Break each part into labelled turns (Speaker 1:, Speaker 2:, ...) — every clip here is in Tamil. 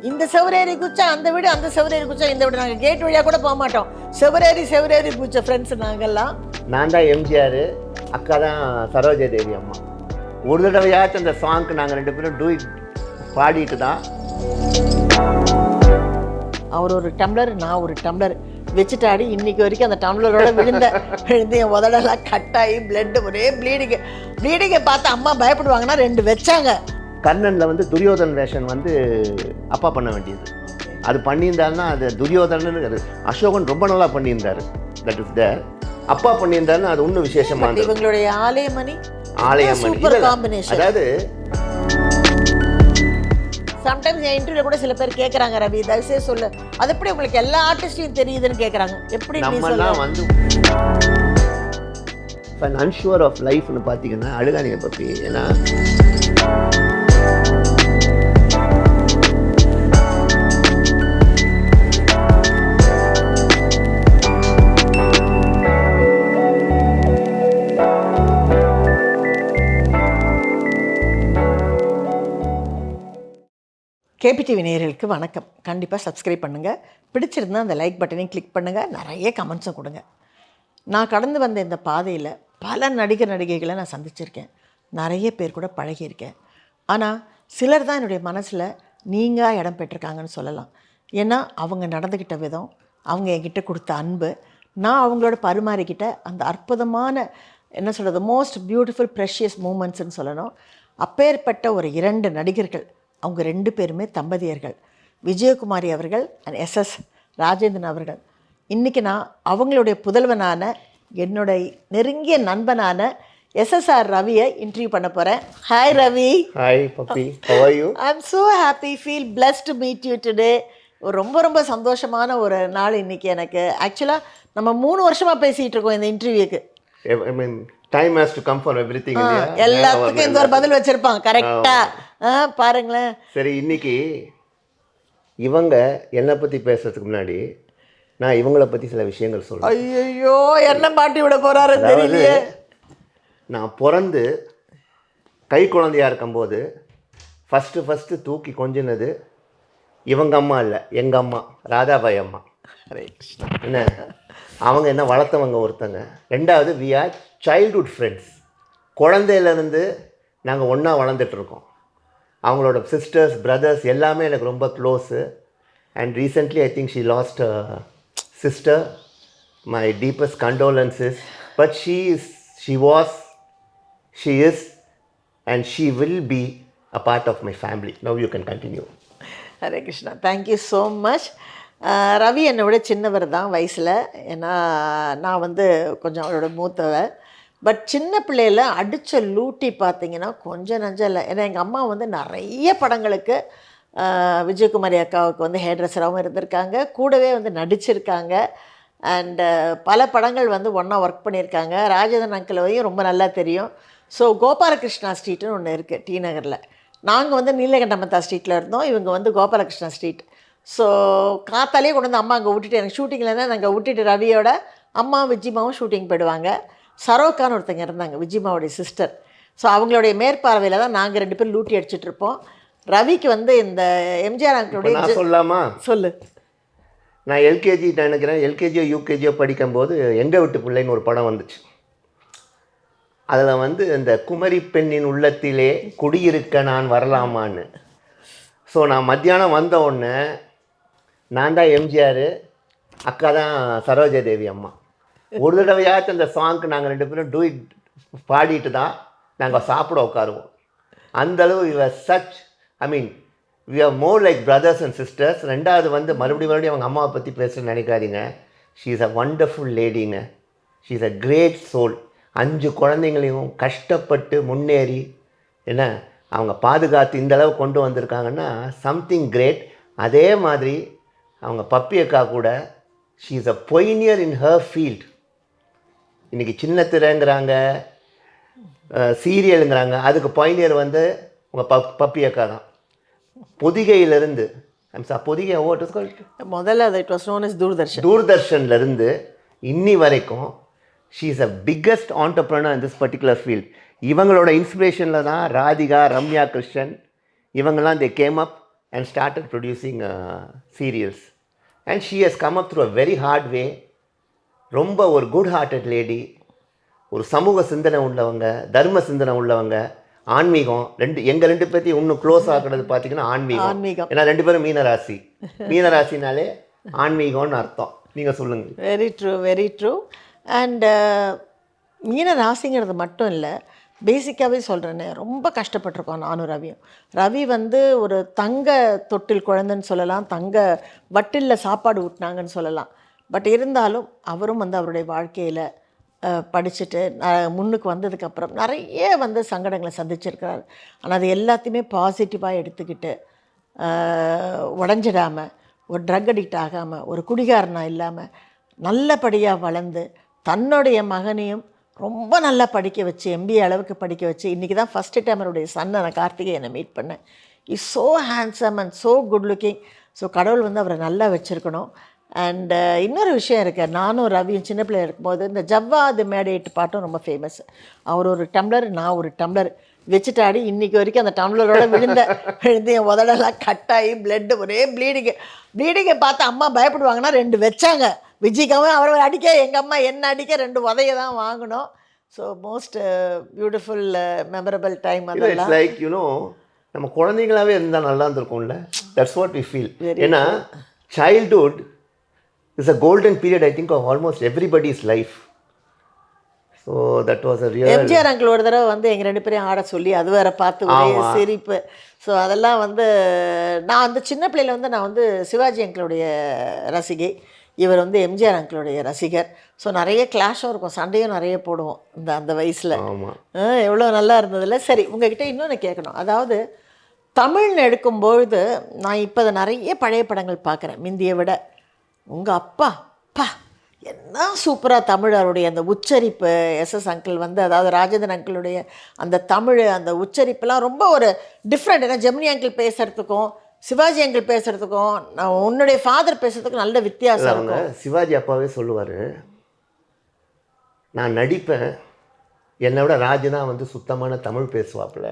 Speaker 1: இந்த செவரேறி குச்சா அந்த வீடு, அந்த செவரேறி குச்சா இந்த வீடு. நாங்கள் கேட் வழியாக கூட போக மாட்டோம். செவரேறி குச்ச ஃப்ரெண்ட்ஸ் நாங்கள்லாம்.
Speaker 2: நான் தான் எம்ஜிஆர், அக்கா தான் சரோஜா தேவி அம்மா. ஒரு தடவையாச்சும் அந்த சாங்க்கு நாங்கள் 2 பேரும் டூ இட் பாடிட்டு தான்.
Speaker 1: அவர் ஒரு டம்ளர், நான் ஒரு டம்ளர் வச்சுட்டாடி. இன்னைக்கு வரைக்கும் அந்த டம்ளரோட விழுந்து என் உதடெல்லாம் கட்டாகி பிளட்டு ஒரே ப்ளீடிங்கை பார்த்து அம்மா பயப்படுவாங்கன்னா 2 வச்சாங்க.
Speaker 2: கர்ணனில் வந்து துரியோதன் வேஷன் வந்து அப்பா பண்ண வேண்டியது. அது பண்ணியிருந்தாருன்னா அது துரியோதனன், அது அசோகன் ரொம்ப நல்லா பண்ணியிருந்தாரு. That is there. அப்பா பண்ணியிருந்தாருன்னா அது இன்னும் விசேஷமாக இருந்தது.
Speaker 1: இவங்களுடைய ஆலயமணி
Speaker 2: சூப்பர் காம்பினேஷன். அதாவது
Speaker 1: சம்டைம்ஸ் என் இன்டர்வியூல கூட சில பேர் கேட்குறாங்க, ரவி தயவுசெய்து சொல்லு, அது எப்படி உங்களுக்கு எல்லா ஆர்டிஸ்டையும் தெரியுதுன்னு கேட்குறாங்க. எப்படி
Speaker 2: நம்மலாம் வந்து அன்ஷுவர் ஆஃப் லைஃப்னு பார்த்தீங்கன்னா அழுகாதீங்க பப்பி. ஏன்னா
Speaker 1: கேபிடிவி நேயர்களுக்கு வணக்கம். கண்டிப்பாக சப்ஸ்கிரைப் பண்ணுங்கள். பிடிச்சிருந்தால் அந்த லைக் பட்டனையும் கிளிக் பண்ணுங்கள். நிறைய கமெண்ட்ஸும் கொடுங்க. நான் கடந்து வந்த இந்த பாதையில் பல நடிகைகளை நான் சந்திச்சிருக்கேன். நிறைய பேர் கூட பழகியிருக்கேன். ஆனால் சிலர் தான் என்னுடைய மனசில் நீங்கள் இடம் பெற்றிருக்காங்கன்னு சொல்லலாம். ஏன்னா அவங்க நடந்துக்கிட்ட விதம், அவங்க என்கிட்ட கொடுத்த அன்பு, நான் அவங்களோட பரிமாறிக்கிட்ட அந்த அற்புதமான என்ன சொல்கிறது மோஸ்ட் பியூட்டிஃபுல் ப்ரெஷியஸ் மூமெண்ட்ஸ்ன்னு சொல்லணும். அப்பேற்பட்ட ஒரு 2 நடிகர்கள். அவங்க 2 பேருமே தம்பதியர்கள். விஜயகுமாரி அவர்கள் அண்ட் எஸ்எஸ் ராஜேந்திரன் அவர்கள். இன்றைக்கி நான் அவங்களுடைய புதல்வனான என்னுடைய நெருங்கிய நண்பனான எஸ்எஸ்ஆர் ரவியை இன்டர்வியூ பண்ண போகிறேன். Hi Ravi.
Speaker 2: Hi puppy, how are you?
Speaker 1: I am so happy, feel blessed to meet you today. ரொம்ப சந்தோஷமான ஒரு நாள் இன்றைக்கி எனக்கு. ஆக்சுவலாக நம்ம 3 வருஷமாக பேசிகிட்டு இருக்கோம் இந்த இன்டர்வியூக்கு.
Speaker 2: I mean, time has to come for everything.
Speaker 1: எல்லாத்துக்கும் இந்த ஒரு பதில் வச்சிருப்பாங்க கரெக்டாக. பாருங்களேன்.
Speaker 2: சரி, இன்னைக்கு இவங்க என்னை பற்றி பேசுறதுக்கு முன்னாடி நான் இவங்கள பற்றி சில விஷயங்கள் சொல்கிறேன்.
Speaker 1: ஐயோ, என்ன பாட்டி விட போகிறாரு தெரியலையே.
Speaker 2: நான் பிறந்து கை குழந்தையாக இருக்கும்போது ஃபஸ்ட்டு தூக்கி கொஞ்சினது இவங்க அம்மா இல்லை, எங்கள் அம்மா ராதாபாய் அம்மா. என்ன அவங்க என்ன வளர்த்தவங்க ஒருத்தங்க. 2வது வி ஆர் சைல்ட்ஹுட் ஃப்ரெண்ட்ஸ். குழந்தையிலேருந்து நாங்கள் ஒன்றா வளர்ந்துட்டுருக்கோம். அவங்களோட சிஸ்டர்ஸ் பிரதர்ஸ் எல்லாமே எனக்கு ரொம்ப close. And recently I think she last sister. My deepest condolences. But she is and she will be a part of my family. Now you can continue.
Speaker 1: Hare Krishna. Thank you so much. Ravi என்னை விட சின்னவர் தான் வயசில். ஏன்னா நான் வந்து கொஞ்சம் அவரோட மூத்தவர். பட் சின்ன பிள்ளையில் அடித்த லூட்டி பார்த்திங்கன்னா கொஞ்சம் நஞ்சம் இல்லை. ஏன்னா எங்கள் அம்மா வந்து நிறைய படங்களுக்கு விஜயகுமாரி அக்காவுக்கு வந்து ஹேர் ட்ரெஸ்ஸராகவும் இருந்திருக்காங்க, கூடவே வந்து நடிச்சிருக்காங்க. அண்டு பல படங்கள் வந்து ஒன்றா ஒர்க் பண்ணியிருக்காங்க. ராஜேந்திரன் அங்கிளையும் ரொம்ப நல்லா தெரியும். ஸோ கோபாலகிருஷ்ணா ஸ்ட்ரீட்டுன்னு ஒன்று இருக்குது டி நகரில். நாங்கள் வந்து நீலகண்டமத்தா ஸ்ட்ரீட்டில் இருந்தோம், இவங்க வந்து கோபாலகிருஷ்ணா ஸ்ட்ரீட். ஸோ காத்தாலே கொண்டு வந்து அம்மா அங்கே விட்டுட்டு, எனக்கு ஷூட்டிங்கில் இருந்தால் நாங்கள் விட்டுட்டு ரவியோட அம்மா விஜிமாவும் ஷூட்டிங் போயிடுவாங்க. சரோக்கான்னு ஒருத்தங்க இருந்தாங்க, விஜிமாவுடைய சிஸ்டர். ஸோ அவங்களுடைய மேற்பார்வையில் தான் நாங்கள் 2 பேரும் லூட்டி அடிச்சிட்ருப்போம். ரவிக்கு வந்து இந்த எம்ஜிஆர் அங்கிளுடைய
Speaker 2: சொல்லாமா
Speaker 1: சொல்லு.
Speaker 2: நான் எல்கேஜி நினைக்கிறேன், எல்கேஜியோ யூகேஜியோ படிக்கும்போது எங்கள் வீட்டு பிள்ளைன்னு ஒரு படம் வந்துச்சு. அதில் வந்து இந்த குமரி பெண்ணின் உள்ளத்திலே குடியிருக்க நான் வரலாமான்னு. ஸோ நான் மத்தியானம் வந்த உடனே நான் தான் எம்ஜிஆர், அக்கா தான் சரோஜா தேவி அம்மா. ஒரு தடவையாச்சும் அந்த சாங்க்கு நாங்கள் 2 பேரும் டூ இட் பாடிட்டு தான் நாங்கள் சாப்பிட உட்காருவோம். அந்தளவு we such, I mean we are more like brothers and sisters. 2வது வந்து மறுபடியும் அவங்க அம்மாவை பற்றி பேசுன்னு நினைக்காதீங்க. ஷீ இஸ் அ வண்டர்ஃபுல் லேடிங்க. She is a great soul. 5 குழந்தைங்களையும் கஷ்டப்பட்டு முன்னேறி என்ன அவங்க பாதுகாத்து இந்தளவு கொண்டு வந்திருக்காங்கன்னா சம்திங் கிரேட். அதே மாதிரி அவங்க பப்பி அக்கா கூட she is a pioneer in her field. இன்றைக்கி சின்ன திரைங்கிறாங்க, சீரியலுங்கிறாங்க, அதுக்கு பொய்னியர் வந்து உங்கள் பப்பி அக்கா தான். பொதிகையிலிருந்து பொதிகை
Speaker 1: முதல்ல இட் வாஸ் நோன் அஸ்
Speaker 2: தூர்தர்ஷன்லேருந்து இன்னி வரைக்கும் she is a biggest entrepreneur in this particular field. இவங்களோட இன்ஸ்பிரேஷனில் தான் ராதிகா, ரம்யா கிருஷ்ணன் இவங்கெல்லாம் they came up and started producing serials. And she has come up through a very hard way. ரொம்ப ஒரு குட் ஹார்ட்டட் லேடி, ஒரு சமூக சிந்தனை உள்ளவங்க, தர்ம சிந்தனை உள்ளவங்க, ஆன்மீகம் எங்கள் ரெண்டு பேர்த்தையும் இன்னும் க்ளோஸ் ஆக்குறது பார்த்தீங்கன்னா ஆன்மீகம். ஏன்னா 2 பேரும் மீனராசி. மீனராசினாலே ஆன்மீகம்னு அர்த்தம். நீங்கள் சொல்லுங்கள்.
Speaker 1: Very true, very true. And மீன ராசிங்கிறது மட்டும் இல்லை, பேசிக்காகவே சொல்கிறேனே, ரொம்ப கஷ்டப்பட்டிருக்கோம் நானும் ரவியும். ரவி வந்து ஒரு தங்க தொட்டில் குழந்தைன்னு சொல்லலாம், தங்க வட்டிலில் சாப்பாடு ஊட்டினாங்கன்னு சொல்லலாம். பட் இருந்தாலும் அவரும் வந்து அவருடைய வாழ்க்கையில் படிச்சுட்டு முன்னுக்கு வந்ததுக்கப்புறம் நிறைய வந்து சங்கடங்களை சந்திச்சிருக்கிறார். ஆனால் அது எல்லாத்தையுமே பாசிட்டிவாக எடுத்துக்கிட்டு உடஞ்சிடாமல், ஒரு ட்ரக் அடிக்ட் ஆகாமல், ஒரு குடிகாரனாக இல்லாமல் நல்லபடியாக வளர்ந்து தன்னுடைய மகனையும் ரொம்ப நல்லா படிக்க வச்சு, MBA அளவுக்கு படிக்க வச்சு, இன்றைக்கி தான் ஃபஸ்ட்டு டைம் அவருடைய சன்னை நான் கார்த்திகேயனை மீட் பண்ணேன். Is so handsome and so good looking. So கடவுள் வந்து அவரை நல்லா வச்சுருக்கணும். அண்ட் இன்னொரு விஷயம் இருக்குது, நானும் ரவியும் சின்ன பிள்ளையா இருக்கும்போது இந்த ஜவ்வாது மேடையிட்டு பாட்டும் ரொம்ப ஃபேமஸ். அவர் ஒரு டம்ளர், நான் ஒரு டம்ளர் வச்சுட்டாடி இன்றைக்கி வரைக்கும் அந்த டம்ளரோட விழுந்து என் உதடெல்லாம் கட்டாகி பிளட்டு ஒரே ப்ளீடிங்கை பார்த்து அம்மா பயப்படுவாங்கன்னா 2 வச்சாங்க. விஜய்க்காவும் அவரை அடிக்க, எங்கள் அம்மா என்ன அடிக்க 2 உதையை தான் வாங்கினோம். So most beautiful memorable time. அதெல்லாம்
Speaker 2: லைக் நம்ம குழந்தைங்களாவே இருந்தால் நல்லா இருந்திருக்கும்ல. That's what we feel. ஏன்னா childhood is a golden period, I think, of almost everybody's life. So that was a real.
Speaker 1: MGR uncle ஒரு தடவை வந்து எங்கள் 2 பேரையும் ஆட சொல்லி அது வேற பார்த்து ஒரே சிரிப்பு. ஸோ அதெல்லாம் வந்து நான் வந்து சின்ன பிள்ளையில் வந்து நான் வந்து சிவாஜி அங்கிளுடைய ரசிகை, இவர் வந்து எம்ஜிஆர் அங்கிளுடைய ரசிகர். ஸோ நிறைய கிளாஷும் இருக்கும், சண்டையும் நிறைய போடுவோம் அந்த வயசில். எவ்வளோ நல்லா இருந்ததில்ல. சரி, உங்ககிட்ட இன்னொன்று கேட்கணும். அதாவது தமிழ்னு எடுக்கும்பொழுது நான் இப்போ அதை நிறைய பழைய படங்கள் பார்க்குறேன் முந்தியை விட. உங்கள் அப்பா என்ன சூப்பராக தமிழ், அவருடைய அந்த உச்சரிப்பு, எஸ்எஸ் அங்கிள் வந்து, அதாவது ராஜேந்திரன் அங்கிளுடைய அந்த தமிழ், அந்த உச்சரிப்புலாம் ரொம்ப ஒரு டிஃப்ரெண்ட். ஏன்னா ஜெமினி அங்கிள் பேசுகிறதுக்கும் சிவாஜி அங்கிள் பேசுகிறதுக்கும் உன்னுடைய ஃபாதர் பேசுகிறதுக்கும் நல்ல வித்தியாசம் இருக்கும்.
Speaker 2: சிவாஜி அப்பாவே சொல்லுவார், நான் நடிப்பேன், என்னை விட ராஜு தான் வந்து சுத்தமான தமிழ் பேசுவாப்பில்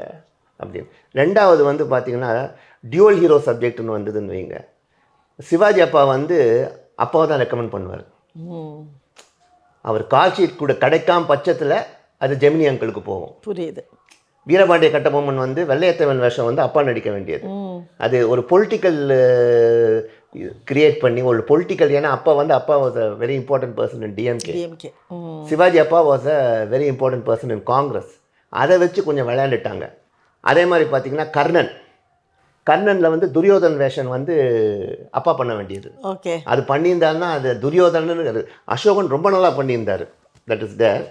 Speaker 2: அப்படின்னு. 2வது வந்து பார்த்திங்கன்னா டியூவல் ஹீரோ சப்ஜெக்ட்னு வந்ததுன்னு வைங்க, சிவாஜி அப்பா வந்து அப்பாவை தான் ரெக்கமெண்ட் பண்ணுவார். அவர் கால் ஷீட் கூட கிடைக்காம பட்சத்தில் அது ஜெமினி அங்கிளுக்கு போகும்.
Speaker 1: புரியுது.
Speaker 2: வீரபாண்டிய கட்டபொம்மன் வந்து வெள்ளையத்தேவன் வேஷம் வந்து அப்பா நடிக்க வேண்டியது. அது ஒரு பொலிட்டிக்கல் கிரியேட் பண்ணி ஒரு பொலிட்டிக்கல், ஏன்னா அப்பா was a very important person in DMK. Sivaji அப்பா was a very important person in Congress. அதை வச்சு கொஞ்சம் விளையாண்டுட்டாங்க. அதே மாதிரி பார்த்திங்கன்னா கர்ணனில் வந்து துரியோதன் வேஷன் வந்து அப்பா பண்ண வேண்டியது.
Speaker 1: ஓகே,
Speaker 2: அது பண்ணியிருந்தாருன்னா அது துரியோதனன்னு அசோகன் ரொம்ப நல்லா பண்ணியிருந்தார். That is there.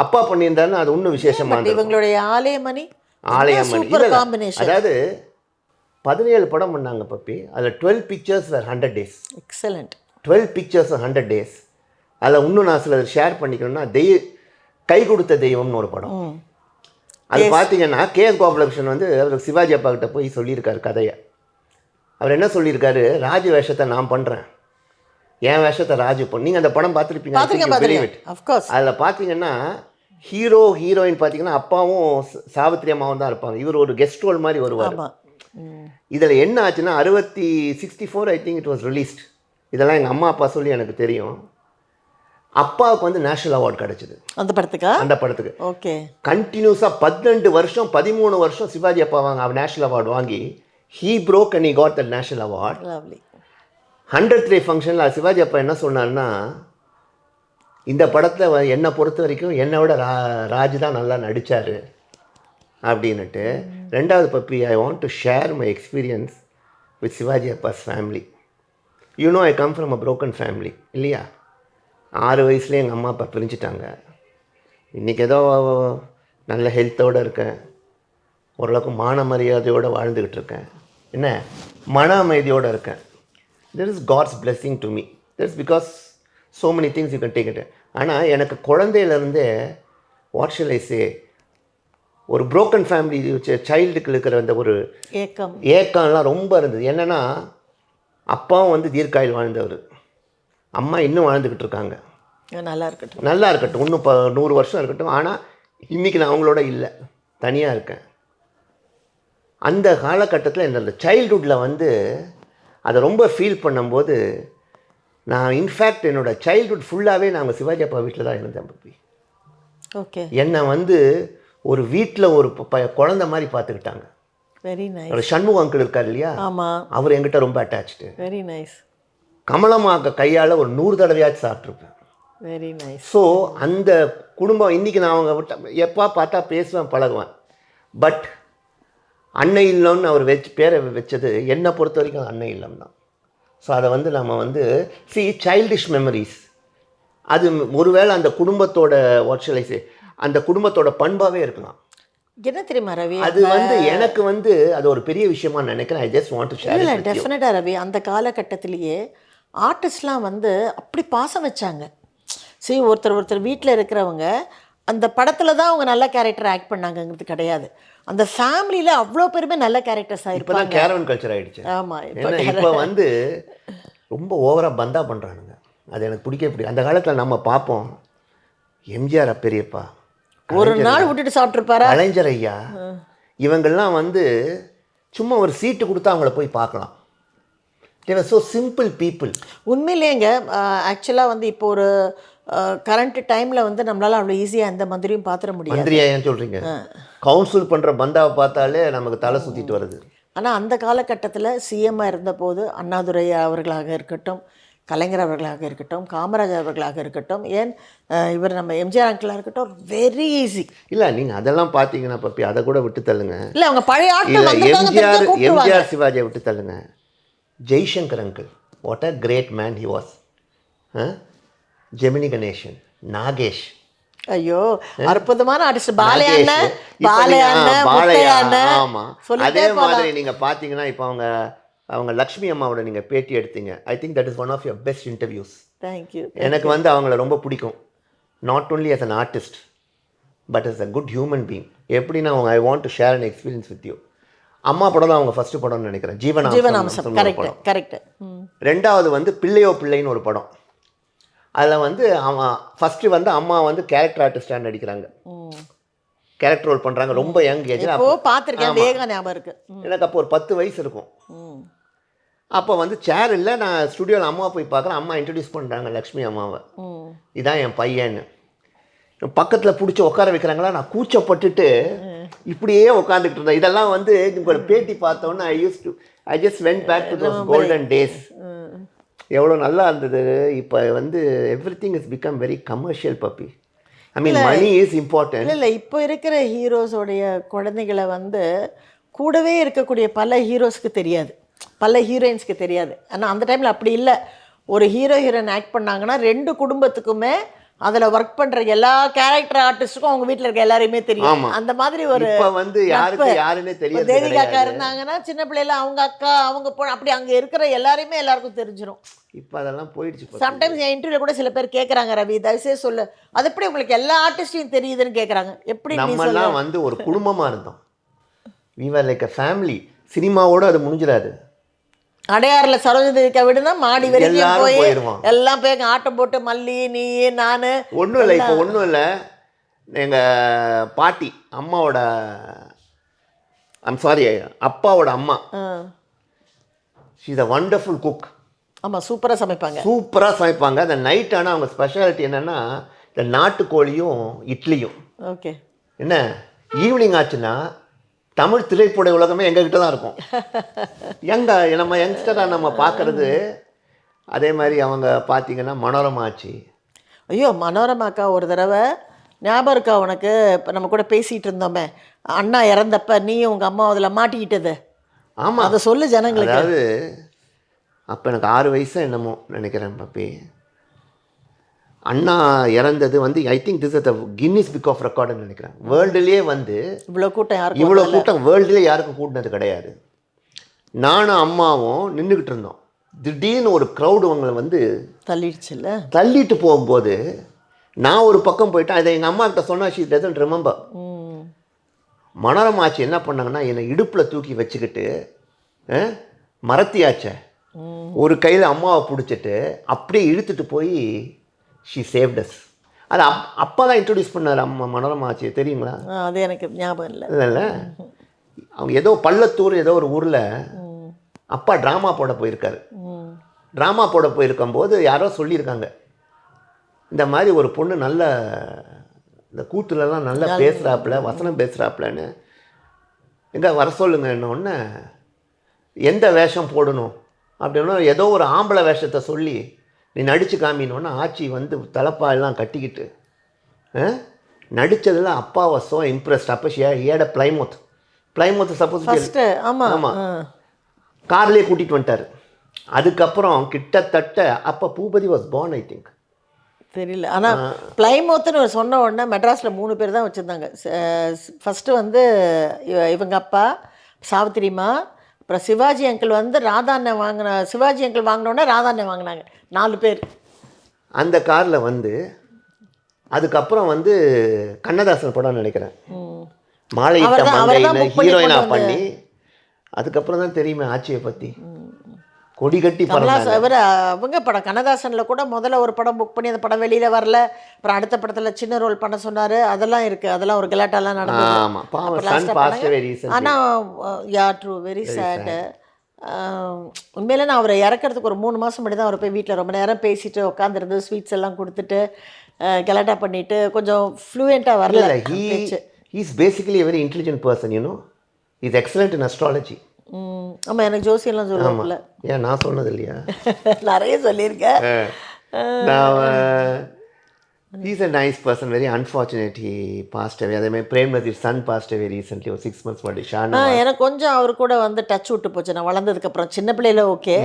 Speaker 2: அப்பா பண்ணியிருந்தாருன்னா அது இன்னும் விசேஷமாக.
Speaker 1: இவங்களுடைய ஆலயமணி
Speaker 2: அதாவது 17 படம் பண்ணாங்க பப்பி. அதில் 12 pictures were 100 days.
Speaker 1: Excellent.
Speaker 2: 12 pictures 100 days. அதில் இன்னும் நான் சில ஷேர் பண்ணிக்கணும்னா கை கொடுத்த தெய்வம்னு ஒரு படம். அது பார்த்தீங்கன்னா KS கோபாலகிருஷ்ணன் வந்து அவர் சிவாஜி அப்பா கிட்ட போய் சொல்லியிருக்காரு கதையை. அவர் என்ன சொல்லியிருக்காரு, ராஜு வேஷத்தை நான் பண்ணுறேன், என் வேஷத்தை ராஜு பண்ண. நீங்கள் அந்த படம் பார்த்துருப்பீங்க. அதில் பார்த்தீங்கன்னா ஹீரோயின் பார்த்தீங்கன்னா அப்பாவும் சாவித்திரி அம்மாவும் தான் இருப்பாங்க. இவர் ஒரு கெஸ்ட் ரோல் மாதிரி வருவார். இதில் என்ன ஆச்சுன்னா 64 I think it was released. இதெல்லாம் எங்கள் அம்மா அப்பா சொல்லி எனக்கு தெரியும். அப்பாவுக்கு வந்து நேஷனல் அவார்டு கிடச்சிது அந்த படத்துக்கு. ஓகே, கண்டினியூஸாக 12 வருஷம் 13 வருஷம் சிவாஜி அப்பா நேஷனல் அவார்டு வாங்கி he broke and he got the national award. 100th day ஃபங்க்ஷனில் சிவாஜி அப்பா என்ன சொன்னார்னா, இந்த படத்தை என்னை பொறுத்த வரைக்கும் என்னை விட ராஜு தான் நல்லா நடித்தார் அப்படின்னுட்டு. 2வது பப்பி, I want to share my experience with Sivaji அப்பாஸ் family. I come from a broken family இல்லையா. 6 வயசுலேயே எங்கள் அம்மா அப்பா பிரிஞ்சுட்டாங்க. இன்றைக்கி ஏதோ நல்ல ஹெல்த்தோடு இருக்கேன், ஓரளவுக்கு மான மரியாதையோடு வாழ்ந்துக்கிட்டு இருக்கேன், என்ன மன அமைதியோடு இருக்கேன். There is God's blessing to me. That's because so many things you can take it. ஆனால் எனக்கு குழந்தையிலேருந்தே வாட் ஷல் ஐ சே, ஒரு புரோக்கன் ஃபேமிலி சைல்டுக்கு இருக்கிற அந்த ஒரு ஏக்கம்லாம் ரொம்ப இருந்தது. என்னென்னா அப்பாவும் வந்து தீர்க்காயில் வாழ்ந்தவர், அம்மா இன்னும் வாழ்ந்துக்கிட்டு இருக்காங்க. நல்லா இருக்கட்டும் இன்னும் 100 வருஷம் இருக்கட்டும். ஆனால் இன்றைக்கி நான் அவங்களோட இல்லை, தனியாக இருக்கேன். அந்த காலகட்டத்தில் இந்த சைல்டுஹுட்டில் வந்து அதை ரொம்ப ஃபீல் பண்ணும்போது நான் இன்ஃபேக்ட் என்னோடய சைல்டுஹுட் ஃபுல்லாகவே நாங்கள் சிவாஜி அப்பா வீட்டில் தான் இருந்தேன் பப்பி.
Speaker 1: ஓகே.
Speaker 2: என்னை வந்து ஒரு வீட்டில் ஒரு குழந்தை மாதிரி பார்த்துக்கிட்டாங்க.
Speaker 1: Very nice.
Speaker 2: ஒரு சண்முக அங்கிள் இருக்கார் இல்லையா,
Speaker 1: ஆமாம்,
Speaker 2: அவர் என்கிட்ட ரொம்ப அட்டாச்சு.
Speaker 1: Very nice.
Speaker 2: கமலம்மாக்க கையால் ஒரு 100 தடவையாச்சும் சாப்பிட்ருப்பேன்.
Speaker 1: Very nice.
Speaker 2: ஸோ அந்த குடும்பம் இன்றைக்கி நான் அவங்க விட்ட எப்போ பார்த்தா பேசுவேன் பழகுவேன். பட் அன்னை இல்லம்னு அவர் பேரை வச்சது என்னை பொறுத்த வரைக்கும் அன்னை இல்லம் தான். ஸோ அதை வந்து நம்ம வந்து சைல்டிஷ் மெமரிஸ், அது ஒருவேளை அந்த குடும்பத்தோட வாட்சலைஸே அந்த குடும்பத்தோட பண்பாகவே இருக்கலாம்.
Speaker 1: என்ன தெரியுமா ரவி,
Speaker 2: அது வந்து எனக்கு வந்து அது ஒரு பெரிய விஷயமா நினைக்கிறேன். I just want to share.
Speaker 1: இல்லை டெஃபினட்டாக ரவி, அந்த காலகட்டத்திலேயே ஆர்டிஸ்ட்லாம் வந்து அப்படி பாசம் வச்சாங்க. சரி, ஒருத்தர் வீட்டில் இருக்கிறவங்க அந்த படத்தில் தான் அவங்க நல்ல கேரக்டர் ஆக்ட் பண்ணாங்கங்கிறது கிடையாது. அந்த ஃபேமிலியில் அவ்வளோ பேருமே நல்ல கேரக்டர்ஸ் ஆகிருப்பாங்க.
Speaker 2: இப்போ தான் கேரவன் கல்ச்சர் ஆகிடுச்சு.
Speaker 1: ஆமாம்,
Speaker 2: இப்போ வந்து ரொம்ப ஓவராக பந்தா பண்ணுறானுங்க. அது எனக்கு பிடிக்க. அந்த காலத்தில் நம்ம பார்ப்போம் எம்ஜிஆர் பெரியப்பா
Speaker 1: ஒரு நாள் விட்டுட்டு சாப்பிட்ருப்பாரா,
Speaker 2: கலைஞர் ஐயா, இவங்கெல்லாம் வந்து சும்மா ஒரு சீட்டு கொடுத்தா அவங்கள போய் பார்க்கலாம். தேவர் ஸோ சிம்பிள் பீப்புள்.
Speaker 1: உண்மையிலேங்க. ஆக்சுவலாக வந்து இப்போ ஒரு கரண்ட் டைமில் வந்து நம்மளால் அவ்வளோ ஈஸியாக எந்த மந்திரியும் பார்த்துட முடியாது.
Speaker 2: மந்திரியா ஏன் சொல்கிறீங்க? கவுன்சில் பண்ணுற பந்தாவை பார்த்தாலே நமக்கு தலை சுற்றிட்டு வருது.
Speaker 1: ஆனால் அந்த காலகட்டத்தில் சிஎம்மாக இருந்தபோது அண்ணாதுரை அவர்களாக இருக்கட்டும், கலைஞர் அவர்களாக இருக்கட்டும், காமராஜர் அவர்களாக இருக்கட்டும், ஏன் இவர் நம்ம எம்ஜிஆர் அங்கிளாக இருக்கட்டும், வெரி ஈஸி.
Speaker 2: இல்லை நீங்கள் அதெல்லாம் பார்த்தீங்கன்னா பப்பி அதை கூட விட்டு தள்ளுங்க.
Speaker 1: இல்லை அவங்க பழைய
Speaker 2: எம்ஜிஆர் சிவாஜியை விட்டு தள்ளுங்க. Jaishankar uncle, what a great man he was. Gemini Ganesan, Nagesh,
Speaker 1: ஐயோ அற்புதமான ஆர்டிஸ்ட்.
Speaker 2: அதே மாதிரி நீங்கள் பார்த்தீங்கன்னா இப்போ அவங்க லக்ஷ்மி அம்மாவோட நீங்கள் பேட்டி எடுத்தீங்க. I think that is one of your best interviews.
Speaker 1: Thank you.
Speaker 2: எனக்கு வந்து அவங்கள ரொம்ப பிடிக்கும். Not only as an artist but as a good human being. எப்படின்னா I want to share an experience with you. அம்மா படம் தான் அவங்க ஃபர்ஸ்ட் படம்னு நினைக்கிறேன். ஜீவனாம்சம்.
Speaker 1: கரெக்ட்.
Speaker 2: ரெண்டாவது வந்து பிள்ளையோ பிள்ளைன்னு ஒரு படம். அதில் வந்து அவன் ஃபஸ்ட்டு வந்து அம்மா வந்து கேரக்டர் ஆர்டிஸ்டாக நடிக்கிறாங்க, கேரக்டர் ரோல் பண்ணுறாங்க. ரொம்ப யங் ஏஜ்.
Speaker 1: பார்த்துருக்கேன், வேக ஞாபகம் இருக்குது
Speaker 2: எனக்கு. அப்போ ஒரு 10 வயசு இருக்கும். அப்போ வந்து சேர் இல்லை, நான் ஸ்டுடியோவில் அம்மா போய் பார்க்குறேன். அம்மா இன்ட்ரடியூஸ் பண்ணுறாங்க லக்ஷ்மி அம்மாவை, இதான் என் பையன்னு. பக்கத்தில் பிடிச்சி உட்கார வைக்கிறாங்களா, நான் கூச்சப்பட்டுட்டு இப்படியே உட்காந்துக்கிட்டு இருந்தேன். இதெல்லாம் வந்து உங்களோட பேட்டி பார்த்தோன்னே I just went back to those golden days. எவ்வளோ நல்லா இருந்தது. இப்போ வந்து everything is become very commercial பப்பி. I mean money is important.
Speaker 1: இல்லை இப்போ இருக்கிற ஹீரோஸோடைய குழந்தைகளை வந்து கூடவே இருக்கக்கூடிய பல ஹீரோஸ்க்கு தெரியாது, பல ஹீரோயின்ஸ்க்கு தெரியாது. ஆனால் அந்த டைமில் அப்படி இல்லை. ஒரு ஹீரோயின் ஆக்ட் பண்ணாங்கன்னா 2 குடும்பத்துக்குமே அதில் ஒர்க் பண்ணுற எல்லா கேரக்டர் ஆர்டிஸ்ட்டுக்கும் அவங்க வீட்டில் இருக்க எல்லாரையுமே தெரியும். அந்த மாதிரி ஒரு
Speaker 2: வந்து யாருன்னே தெரியாது.
Speaker 1: தேவிகா அக்கா இருந்தாங்கன்னா சின்ன பிள்ளைல அவங்க அக்கா அவங்க அப்படி அங்கே இருக்கிற எல்லாரையுமே எல்லாருக்கும் தெரிஞ்சிடும்.
Speaker 2: இப்போ அதெல்லாம் போயிடுச்சு.
Speaker 1: சம்டைம்ஸ் என் இன்டர்வியூவில் கூட சில பேர் கேட்குறாங்க, ரவி தயவுசெய்து சொல்லு, அது எப்படி உங்களுக்கு எல்லா ஆர்டிஸ்டையும் தெரியுதுன்னு கேட்குறாங்க. எப்படி
Speaker 2: நம்மலாம் வந்து ஒரு குடும்பமாக இருந்தோம். we were like a family. சினிமாவோட அது முடிஞ்சிடாது.
Speaker 1: அடையாறில் சரோஜதேவிக்கா விடுனா மாடி வரைக்கும் போய் எல்லாம் போய் ஆட்டம் போட்டு மல்லி நீ நான்
Speaker 2: ஒன்றும் இல்லை. இப்போ ஒன்றும் இல்லை, எங்கள் பாட்டி அம்மாவோட அப்பாவோட அம்மா, she is a wonderful cook.
Speaker 1: ஆமாம், சூப்பராக
Speaker 2: சமைப்பாங்க. அந்த நைட் ஆனால் அவங்க ஸ்பெஷாலிட்டி என்னென்னா இந்த நாட்டுக்கோழியும் இட்லியும்.
Speaker 1: ஓகே.
Speaker 2: என்ன ஈவினிங் ஆச்சுன்னா தமிழ் திரைப்பட உலகமே எங்ககிட்ட தான் இருக்கும். நம்ம யங்ஸ்டராக நம்ம பார்க்குறது. அதே மாதிரி அவங்க பார்த்தீங்கன்னா மனோரமா ஆச்சு.
Speaker 1: ஐயோ மனோரமாக்கா ஒரு தடவை ஞாபகம் இருக்கா உனக்கு? இப்போ நம்ம கூட பேசிகிட்டு இருந்தோமே, அண்ணா இறந்தப்ப நீயும் உங்கள் அம்மா அதில் மாட்டிக்கிட்டது.
Speaker 2: ஆமாம்,
Speaker 1: அதை சொல்லு ஜனங்களுக்கு.
Speaker 2: அதாவது அப்போ எனக்கு 6 வயசு என்னமோ நினைக்கிறேன் பப்பி. அண்ணா இறந்தது வந்து I think this is the Guinness book of ரெக்கார்டுன்னு நினைக்கிறேன். வேர்ல்டுலேயே வந்து இவ்வளோ கூட்டம் வேர்ல்டுலேயே யாருக்கும் கூட்டினது கிடையாது. நானும் அம்மாவும் நின்றுக்கிட்டு இருந்தோம். திடீர்னு ஒரு க்ரௌடு அவங்களை வந்து தள்ளிட்டு போகும்போது நான் ஒரு பக்கம் போயிட்டேன். அதை எங்கள் அம்மா கிட்ட சொன்னா ஷீ டசன்ட் ரிமெம்பர். மனோரமா ஆச்சு என்ன பண்ணாங்கன்னா என்னை இடுப்பில் தூக்கி வச்சுக்கிட்டு மரத்தியாச்ச ஒரு கையில் அம்மாவை பிடிச்சிட்டு அப்படியே இழுத்துட்டு போய் ஷீ சேவ்ட் அஸ். அது அப்பா தான் இன்ட்ரடியூஸ் பண்ணார் அம்மா மனோரமா ஆச்சு, தெரியுங்களா?
Speaker 1: அது எனக்கு ஞாபகம் இல்லை.
Speaker 2: இல்லை அவங்க ஏதோ பள்ளத்தூர் ஏதோ ஒரு ஊரில் அப்பா ட்ராமா போட போயிருக்காரு. ட்ராமா போட போயிருக்கும்போது யாரோ சொல்லியிருக்காங்க, இந்த மாதிரி ஒரு பொண்ணு நல்ல இந்த கூத்துலலாம் நல்லா பேசுகிறாப்புல, வசனம் பேசுகிறாப்புலன்னு, எங்கே வர சொல்லுங்க என்னொன்னே எந்த வேஷம் போடணும் அப்படின்னா ஏதோ ஒரு ஆம்பளை வேஷத்தை சொல்லி நீ நடித்து காமினோன்னா ஆச்சி வந்து தலப்பா எல்லாம் கட்டிக்கிட்டு நடித்ததில் அப்பா வாஸ் ஸோ இம்ப்ரெஸ்ட். அப்போ ஏட பிளைமவுத் சப்போஸ் ஆமாம் கார்லேயே கூட்டிகிட்டு வந்துட்டார். அதுக்கப்புறம் கிட்டத்தட்ட அப்போ Bhoopathy was born I think,
Speaker 1: தெரியல. ஆனால் பிளைமவுத்துன்னு சொன்ன உடனே மெட்ராஸில் 3 பேர் தான் வச்சுருந்தாங்க. ஃபஸ்ட்டு வந்து இவங்க அப்பா, சாவித்திரிமா, அப்புறம் சிவாஜி அங்கிள் வந்து ராதாண்ணன் வாங்கின, சிவாஜி அங்கிள் வாங்கினோடனே ராதாண்ணன் வாங்கினாங்க. 4 பேர்
Speaker 2: அந்த காரில் வந்து. அதுக்கப்புறம் வந்து கண்ணதாசன் படம் நினைக்கிறேன், மாலையிட்ட மங்கைன்னு ஹீரோயினா பண்ணி, அதுக்கப்புறம் தான் தெரியுமே ஆட்சியை பற்றி. கொடி கட்டி
Speaker 1: இவர் அவங்க படம் கண்ணதாசனில் கூட முதல்ல ஒரு படம் புக் பண்ணி அந்த படம் வெளியில் வரல. அப்புறம் அடுத்த படத்தில் சின்ன ரோல் பண்ண சொன்னார். அதெல்லாம் இருக்குது, அதெல்லாம் ஒரு கலாட்டாலாம் நடந்தது. ஆனால் யா ட்ரூ, வெரி சேடு. உண்மையிலே நான் அவரை இறக்கிறதுக்கு ஒரு 3 மாதம் முன்னாடி தான் அவரை போய் வீட்டில் ரொம்ப நேரம் பேசிட்டு உட்காந்துருந்து ஸ்வீட்ஸ் எல்லாம் கொடுத்துட்டு கலாட்டா பண்ணிவிட்டு கொஞ்சம் ஃப்ளூயண்ட்டாக வரல.
Speaker 2: He's basically a very intelligent person, you know, is excellent in astrology.
Speaker 1: ஆமாம், எனக்கு ஜோசியெல்லாம் சொல்லுவாங்கல்ல.
Speaker 2: ஏன் நான் சொன்னது இல்லையா?
Speaker 1: நிறைய சொல்லியிருக்கேன்.
Speaker 2: He's a nice person, very unfortunate he passed away. அதேமாதிரி Prem Nazir son passed away recently, ஒரு 6 months முன்னாடி.
Speaker 1: எனக்கு கொஞ்சம் அவர் கூட வந்து டச் விட்டு போச்சு. நான் வளர்ந்ததுக்கப்புறம், சின்ன பிள்ளையில ஓகே,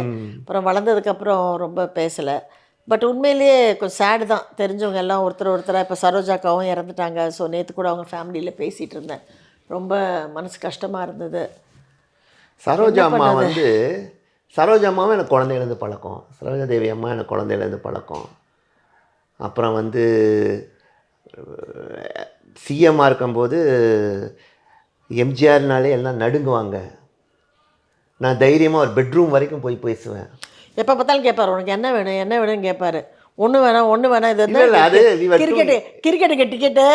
Speaker 1: அப்புறம் வளர்ந்ததுக்கப்புறம் ரொம்ப பேசலை. பட் உண்மையிலேயே கொஞ்சம் சேடு தான். தெரிஞ்சவங்க எல்லாம் ஒருத்தராக இப்போ சரோஜாக்காவும் இறந்துட்டாங்க. ஸோ நேற்று கூட அவங்க ஃபேமிலியில் பேசிகிட்டு இருந்தேன். ரொம்ப மனசு கஷ்டமாக இருந்தது.
Speaker 2: சரோஜா அம்மா வந்து, சரோஜா அம்மாவும் எனக்கு குழந்தையிலேருந்து பழக்கம், சரோஜா தேவி அம்மா எனக்கு குழந்தையிலேருந்து பழக்கம். அப்புறம் வந்து சிஎம்மாக இருக்கும்போது எம்ஜிஆர்னாலே எல்லாம் நடுங்குவாங்க. நான் தைரியமாக ஒரு பெட்ரூம் வரைக்கும் போய் பேசுவேன்.
Speaker 1: எப்போ பார்த்தாலும் கேட்பார், உனக்கு என்ன வேணும் என்ன வேணும்னு கேட்பாரு. ஒன்று வேணாம் ஒன்று வேணாம். இது
Speaker 2: அது
Speaker 1: கிரிக்கெட்டுக்கு ticket.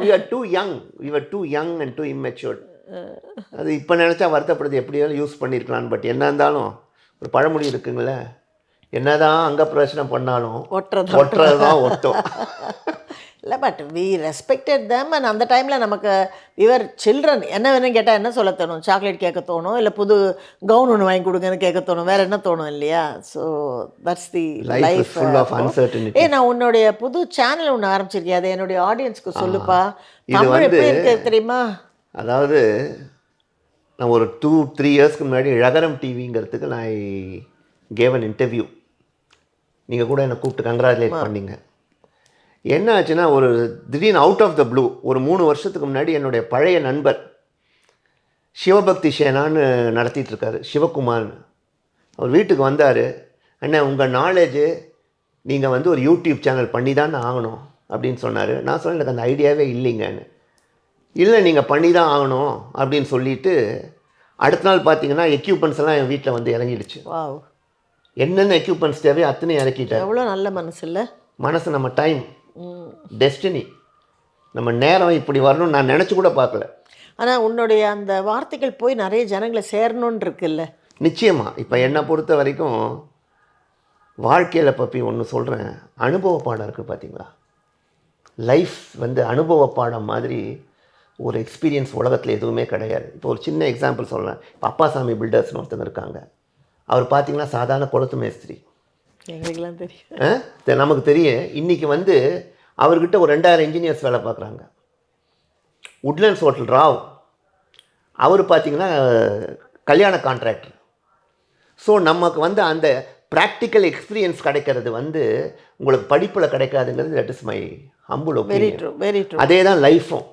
Speaker 2: we were too young and too immature. அது இப்போ நினச்சா வருத்தப்படுது, எப்படியாலும் யூஸ் பண்ணியிருக்கலான்னு. பட் என்ன இருந்தாலும் ஒரு பழமொழி இருக்குங்களே, என்னதான் அங்கே பிரச்சனை பண்ணாலும் ஒட்டுறது தான் ஒட்டும்.
Speaker 1: இல்லை, but we respected them. And அந்த டைமில் நமக்கு இவர் சில்ட்ரன் என்ன வேணும்னு கேட்டால் என்ன சொல்ல தோணும்? சாக்லேட் கேட்க தோணும், இல்லை புது கவுன் ஒன்று வாங்கி கொடுங்கன்னு கேட்க தோணும், வேறு என்ன தோணும் இல்லையா? So that's the life. நான் உன்னுடைய புது சேனல் ஒன்று ஆரம்பிச்சிருக்கேன், அதை என்னுடைய ஆடியன்ஸ்க்கு சொல்லுப்பா. தமிழ் எப்படி இருக்கு தெரியுமா?
Speaker 2: அதாவது நான் ஒரு 2-3 இயர்ஸ்க்கு முன்னாடி ழகரம் டிவிங்கிறதுக்கு நான் கேவ் அன் இன்டர்வியூ. நீங்கள் கூட என்னை கூப்பிட்டு கங்க்ராச்சுலேட் பண்ணீங்க. என்ன ஆச்சுன்னா, ஒரு திடீர்னு அவுட் ஆஃப் த ப்ளூ ஒரு 3 வருஷத்துக்கு முன்னாடி என்னுடைய பழைய நண்பர் சிவபக்தி சேனான்னு நடத்திட்டுருக்காரு, சிவகுமார்னு, அவர் வீட்டுக்கு வந்தார். அண்ணா, உங்கள் நாலேஜு நீங்கள் வந்து ஒரு யூடியூப் சேனல் பண்ணி தான் ஆகணும் அப்படின்னு சொன்னார். நான் சொன்னேன், எனக்கு அந்த ஐடியாவே இல்லைங்கன்னு. இல்லை, நீங்கள் பண்ணி தான் ஆகணும் அப்படின்னு சொல்லிவிட்டு அடுத்த நாள் பார்த்தீங்கன்னா எக்யூப்மெண்ட்ஸ் எல்லாம் என் வீட்டில் வந்து இறங்கிடுச்சு. என்னென்ன எக்யூப்மெண்ட்ஸ் தேவையோ அத்தனை இறக்கிட்டேன்.
Speaker 1: எவ்வளோ நல்ல மனசு இல்லை?
Speaker 2: மனசு, நம்ம டைம், டெஸ்டினி, நம்ம நேரம் இப்படி வரணும்னு நான் நினச்சி கூட பார்க்கல.
Speaker 1: ஆனால் உன்னுடைய அந்த வார்த்தைகள் போய் நிறைய ஜனங்களை சேரணுன்னு இருக்குல்ல?
Speaker 2: நிச்சயமாக. இப்போ என்னை பொறுத்த வரைக்கும் வாழ்க்கையில் பற்றி ஒன்று சொல்கிறேன், அனுபவ பாடம் இருக்குது பார்த்தீங்களா? லைஃப் வந்து அனுபவ பாடம் மாதிரி ஒரு எக்ஸ்பீரியன்ஸ் உலகத்தில் எதுவுமே கிடையாது. இப்போ ஒரு சின்ன எக்ஸாம்பிள் சொல்லலாம். இப்போ அப்பாசாமி பில்டர்ஸ்னு ஒருத்தங்க இருக்காங்க. அவர் பார்த்தீங்கன்னா சாதாரண குளத்து மேஸ்திரி,
Speaker 1: எங்களுக்கெல்லாம் தெரியும்,
Speaker 2: நமக்கு தெரியும். இன்றைக்கி வந்து அவர்கிட்ட ஒரு 2000 இன்ஜினியர்ஸ் வேலை பார்க்குறாங்க. உட்லண்ட்ஸ் ஹோட்டல் ராவ், அவர் பார்த்திங்கன்னா கல்யாண கான்ட்ராக்டர். ஸோ நமக்கு வந்து அந்த ப்ராக்டிக்கல் எக்ஸ்பீரியன்ஸ் கிடைக்கிறது வந்து உங்களுக்கு படிப்பில் கிடைக்காதுங்கிறது that is my humble opinion. அதே தான் லைஃப்பும்.